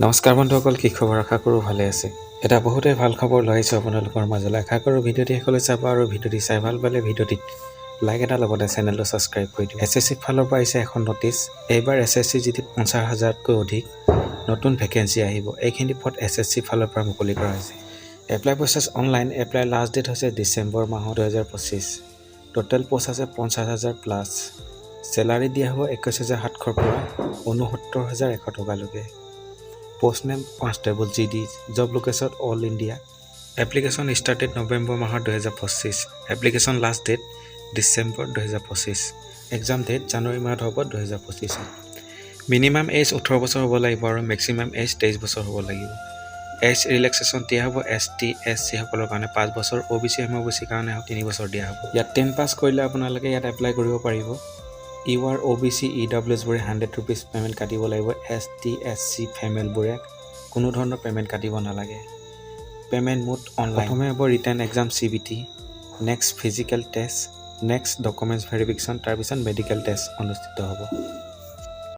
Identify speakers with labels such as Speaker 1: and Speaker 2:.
Speaker 1: নমস্কাৰ বন্ধুসকল, কি খবৰ? আশা কৰোঁ ভালে আছে। এটা বহুতেই ভাল খবৰ লৈ আহিছোঁ আপোনালোকৰ মাজলৈ। আশা কৰোঁ ভিডিঅ'টি শেষলৈ চাব আৰু ভিডিঅ'টি চাই ভাল পালে ভিডিঅ'টিত লাইক এটা লগতে চেনেলটো ছাবস্ক্ৰাইব কৰি দিওঁ। SSC ফালৰ পৰা আহিছে এখন নটিছ। এইবাৰ SSC GDত 50,000তকৈ অধিক নতুন ভেকেঞ্চি আহিব। এইখিনি পদ SSC ফালৰ পৰা মুকলি কৰা হৈছে। Apply process online. Apply last date হৈছে ডিচেম্বৰ মাহৰ 2025। টোটেল পষ্ট আছে 50,000 প্লাছ। চেলাৰী দিয়া হ'ব 21,700 পৰা 69,100 টকালৈকে। Post name constable GD, job location all India. Application start date November মাহৰ 2025। Application last date December 2025। Exam date জানুৱাৰী মাহত হ'ব 2025। মিনিমাম এজ 18 বছৰ হ'ব লাগিব আৰু মেক্সিমাম এজ 23 বছৰ হ'ব লাগিব। এজ ৰিলেক্সেশ্যন দিয়া হ'ব ST SC সকলৰ কাৰণে 5 বছৰ, OBC MOBC কাৰণে 3 বছৰ দিয়া হ'ব। ইয়াত 10 পাছ কৰিলে আপোনালোকে ইয়াত এপ্লাই কৰিব পাৰিব। UR OBC EWSবোৰে 100 ৰুপিজ পে'মেণ্ট কাটিব লাগিব। ST SC ফেমেলবোৰে কোনো ধৰণৰ পে'মেণ্ট কাটিব নালাগে। Payment mode online. প্ৰথমে হ'ব return exam CBT, next physical test, next documents verification, তাৰপিছত মেডিকেল টেষ্ট অনুষ্ঠিত হ'ব।